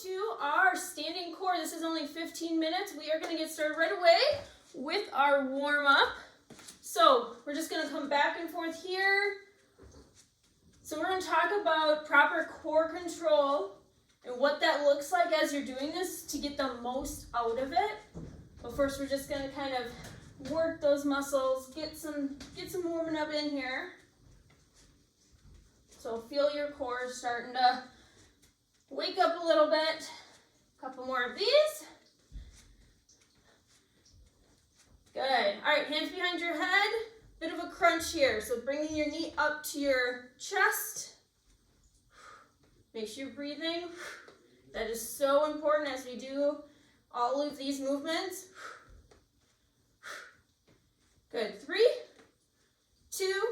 to our standing core. This is only 15 minutes. We are going to get started right away with our warm-up. So we're just going to come back and forth here. So we're going to talk about proper core control and what that looks like as you're doing this to get the most out of it. But first we're just going to kind of work those muscles, get some warming up in here. So feel your core starting to wake up a little bit. A couple more of these. Good. All right, hands behind your head. Bit of a crunch here. So bringing your knee up to your chest. Make sure you're breathing. That is so important as we do all of these movements. Good. 3, 2,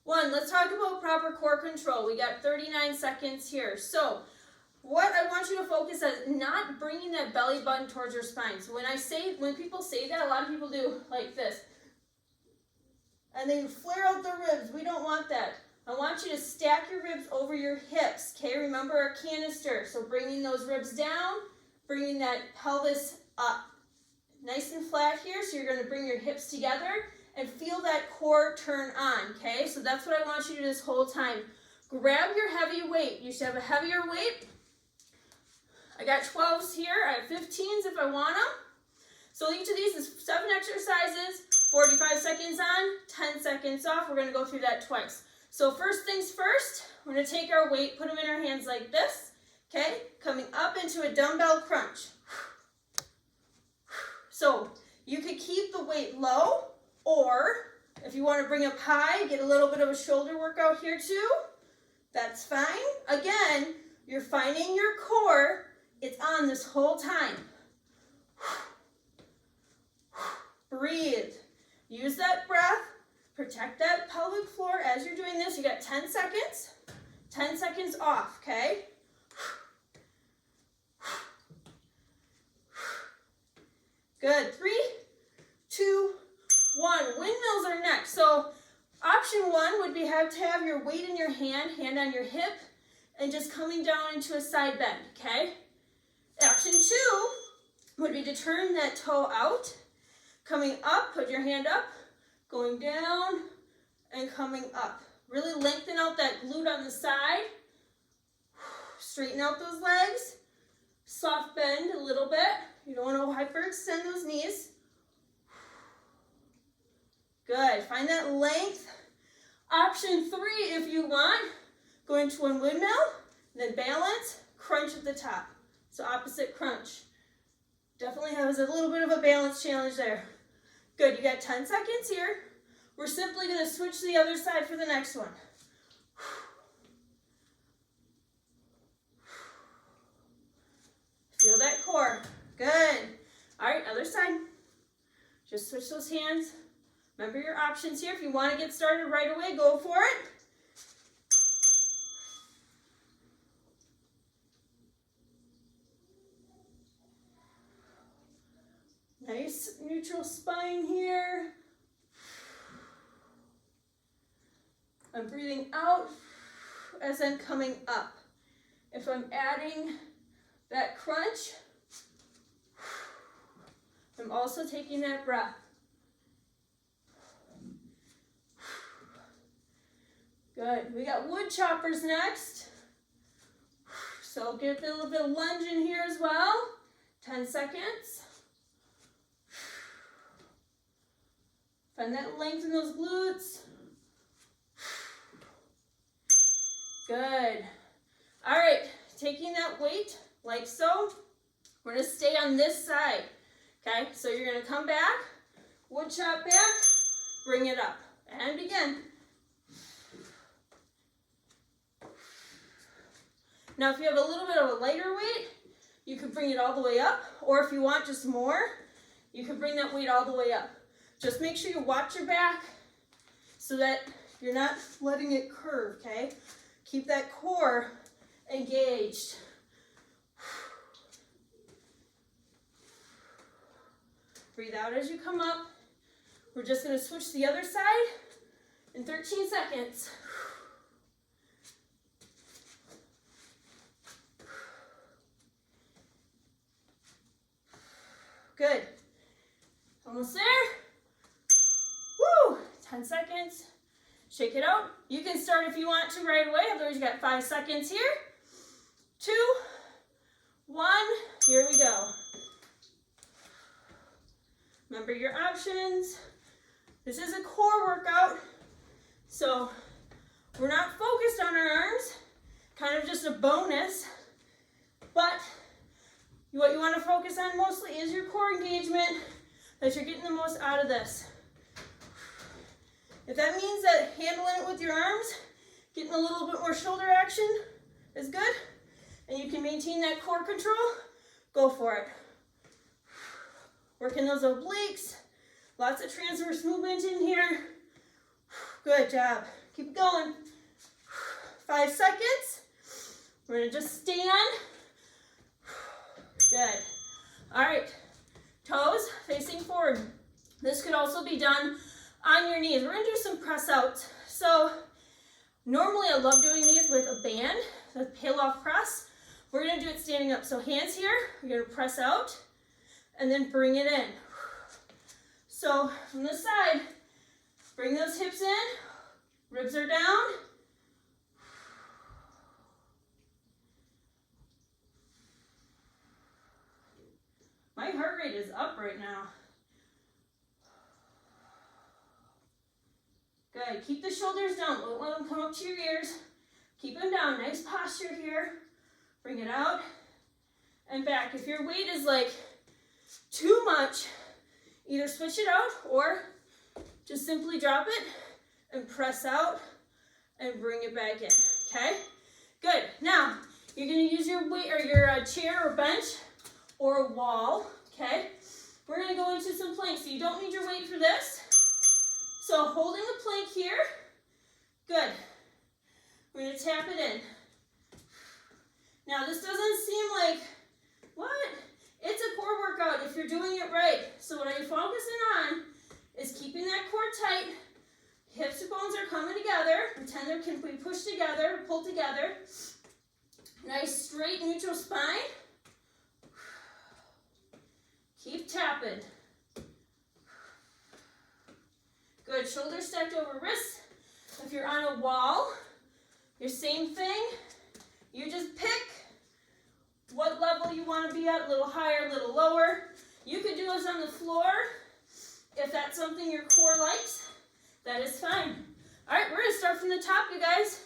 1. Let's talk about proper core control. We got 39 seconds here. So what I want you to focus on is not bringing that belly button towards your spine. So when people say that, a lot of people do like this. And they flare out their ribs. We don't want that. I want you to stack your ribs over your hips. Okay, remember our canister. So bringing those ribs down, bringing that pelvis up. Nice and flat here. So you're going to bring your hips together and feel that core turn on. Okay, so that's what I want you to do this whole time. Grab your heavy weight. You should have a heavier weight. I got 12s here. I have 15s if I want them. So each of these is 7 exercises, 45 seconds on, 10 seconds off. We're going to go through that twice. So first things first, we're going to take our weight, put them in our hands like this. Okay, coming up into a dumbbell crunch. So you could keep the weight low, or if you want to bring up high, get a little bit of a shoulder workout here too. That's fine. Again, you're finding your core. It's on this whole time. Breathe. Use that breath. Protect that pelvic floor as you're doing this. You got 10 seconds. 10 seconds off, okay? Good. 3, 2, 1. Windmills are next. So option 1 would be to have your weight in your hand on your hip, and just coming down into a side bend, okay? Option 2 would be to turn that toe out, coming up, put your hand up, going down, and coming up. Really lengthen out that glute on the side. Straighten out those legs. Soft bend a little bit. You don't want to hyperextend those knees. Good. Find that length. Option 3, if you want, go into one windmill, then balance, crunch at the top. So opposite crunch. Definitely has a little bit of a balance challenge there. Good, you got 10 seconds here. We're simply going to switch to the other side for the next one. Feel that core. Good. All right, other side. Just switch those hands. Remember your options here. If you want to get started right away, go for it. Nice neutral spine here. I'm breathing out as I'm coming up. If I'm adding that crunch, I'm also taking that breath. Good. We got wood choppers next. So get a little bit of lunge in here as well. 10 seconds. Find that length in those glutes. Good. All right, taking that weight like so. We're going to stay on this side. Okay, so you're going to come back, wood chop back, bring it up, and begin. Now, if you have a little bit of a lighter weight, you could bring it all the way up, or if you want just more, you could bring that weight all the way up. Just make sure you watch your back so that you're not letting it curve, okay? Keep that core engaged. Breathe out as you come up. We're just going to switch to the other side in 13 seconds. 10 seconds. Shake it out. You can start if you want to right away, otherwise you got 5 seconds here. 2, 1, here we go. Remember your options. This is a core workout, so we're not focused on our arms, kind of just a bonus, but what you want to focus on mostly is your core engagement, that you're getting the most out of this. If that means that handling it with your arms, getting a little bit more shoulder action is good, and you can maintain that core control, go for it. Working those obliques, lots of transverse movement in here. Good job. Keep going. 5 seconds. We're gonna just stand. Good. All right, toes facing forward. This could also be done on your knees. We're gonna do some press outs. So normally I love doing these with a band, the peel off press. We're gonna do it standing up. So hands here, we're gonna press out and then bring it in. So from the side, bring those hips in, ribs are down. My heart rate is up right now. Good, keep the shoulders down, don't let them come up to your ears. Keep them down, nice posture here. Bring it out and back. If your weight is like too much, either switch it out or just simply drop it and press out and bring it back in, okay? Good, now you're gonna use your weight or your chair or bench or a wall, okay? We're gonna go into some planks, so you don't need your weight for this. So holding the plank here, good. We're gonna tap it in. Now this doesn't seem like, what? It's a core workout if you're doing it right. So what I'm focusing on is keeping that core tight. Hips and bones are coming together. Pretend they can be pushed together, pulled together. Nice straight neutral spine. Keep tapping. Good, shoulders stacked over wrists. If you're on a wall, your same thing. You just pick what level you want to be at, a little higher, a little lower. You could do this on the floor if that's something your core likes. That is fine. All right, we're going to start from the top, you guys.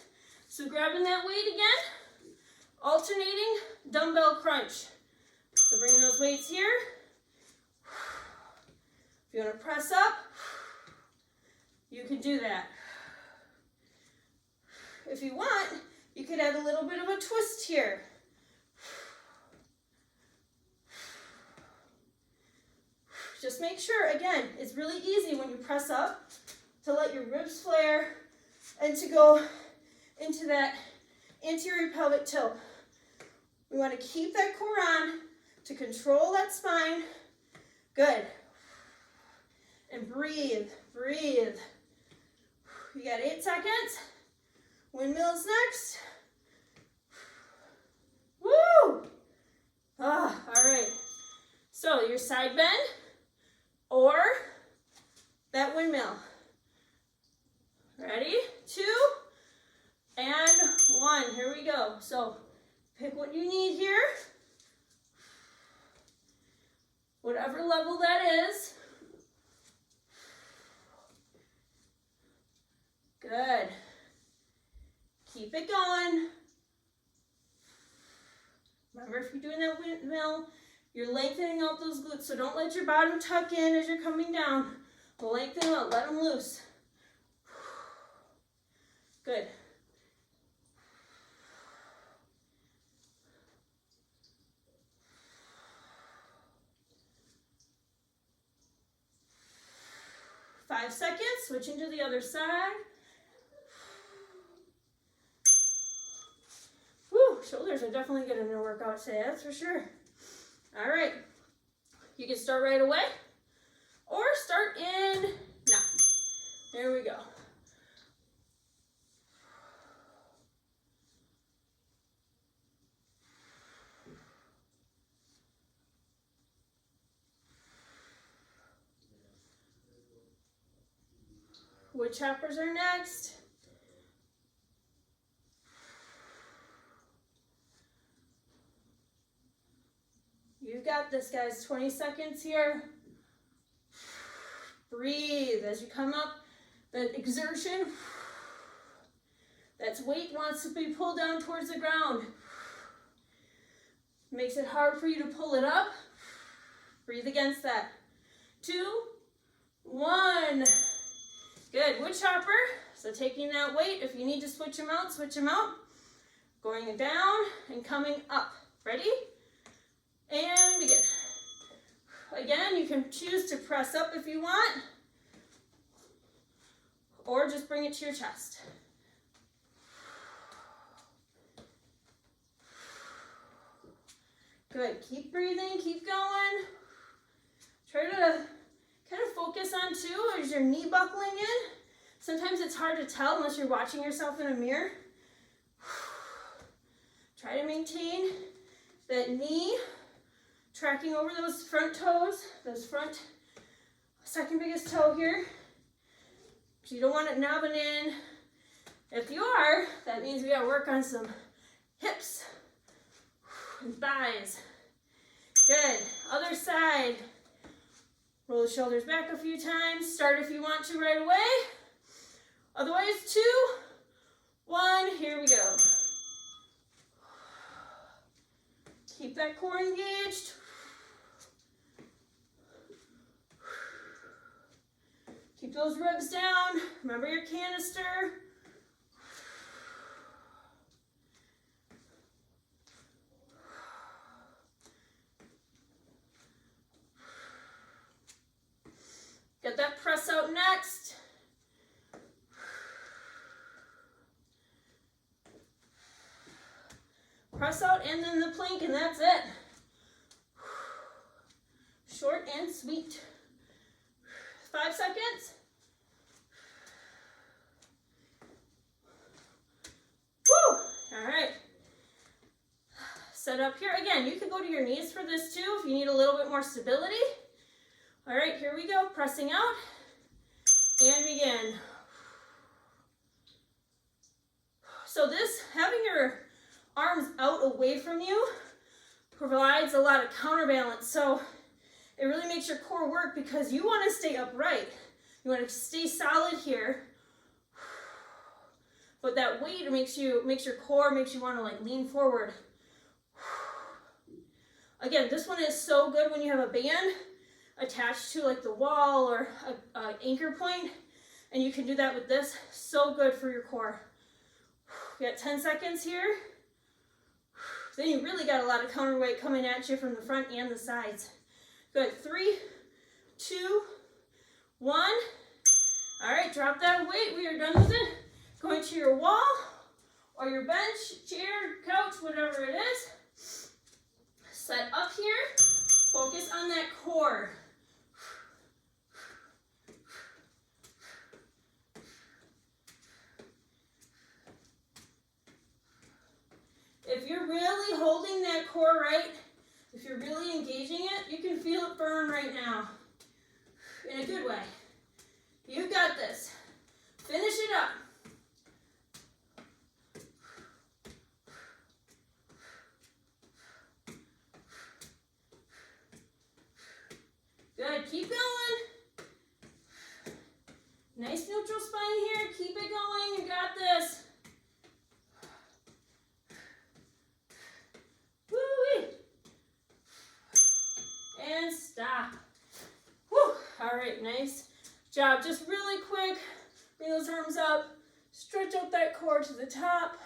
So grabbing that weight again, alternating dumbbell crunch. So bringing those weights here. If you want to press up, you can do that. If you want, you could add a little bit of a twist here. Just make sure, again, it's really easy when you press up to let your ribs flare and to go into that anterior pelvic tilt. We want to keep that core on to control that spine. Good. And breathe, breathe. You got 8 seconds. Windmills next. Woo! Ah, all right. So your side bend or that windmill. Ready? 2 and 1. Here we go. So pick what you need here. Whatever level that is. Good. Keep it going. Remember, if you're doing that windmill, you're lengthening out those glutes, so don't let your bottom tuck in as you're coming down. Lengthen out, let them loose. Good. Five seconds, switching to the other side. Woo, shoulders are definitely getting a workout today, that's for sure. All right, you can start right away or start in now. There we go. Wood choppers are next. You've got this, guys. 20 seconds here. Breathe as you come up. That exertion, that weight wants to be pulled down towards the ground. Makes it hard for you to pull it up. Breathe against that. 2, 1. Good. Wood chopper. So taking that weight, if you need to switch them out, switch them out. Going down and coming up. Ready? And begin. Again, you can choose to press up if you want, or just bring it to your chest. Good. Keep breathing. Keep going. Try to kind of focus on too, is your knee buckling in? Sometimes it's hard to tell unless you're watching yourself in a mirror. Try to maintain that knee tracking over those front toes, those front second biggest toe here. So you don't want it knobbing in. If you are, that means we gotta work on some hips and thighs. Good. Other side. Roll the shoulders back a few times. Start if you want to right away. Otherwise, 2, 1, here we go. Keep that core engaged. Keep those ribs down. Remember your canister. Get that press out next. Press out and then the plank, and that's it. Short and sweet. 5 seconds. Woo! All right. Set up here. Again, you can go to your knees for this too if you need a little bit more stability. All right, here we go. Pressing out and begin. So this, having your arms out away from you provides a lot of counterbalance. So it really makes your core work because you want to stay upright. You want to stay solid here. But that weight makes your core, makes you want to like lean forward. Again, this one is so good when you have a band attached to like the wall or an anchor point, and you can do that with this. So good for your core. We got 10 seconds here. Then you really got a lot of counterweight coming at you from the front and the sides. Good. 3, 2, 1. All right, drop that weight. We are done with it. Going to your wall or your bench, chair, couch, whatever it is. Set up here. Focus on that core. If you're really holding that core right, if you're really engaging it, you can feel it burn right now. In a good way. You got this. Finish it up. Good. Keep going. Nice neutral spine here. Keep it going. You got this. Woo-wee. And stop. Woo. All right, nice job. Just really quick. Bring those arms up. Stretch out that core to the top.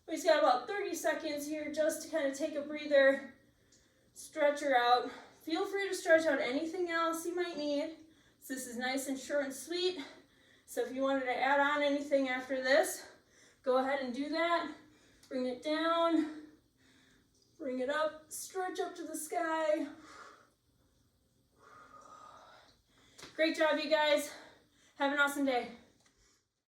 We just got about 30 seconds here just to kind of take a breather. Stretch her out. Feel free to stretch out anything else you might need. So this is nice and short and sweet. So if you wanted to add on anything after this, go ahead and do that. Bring it down. Bring it up. Stretch up to the sky. Great job, you guys. Have an awesome day.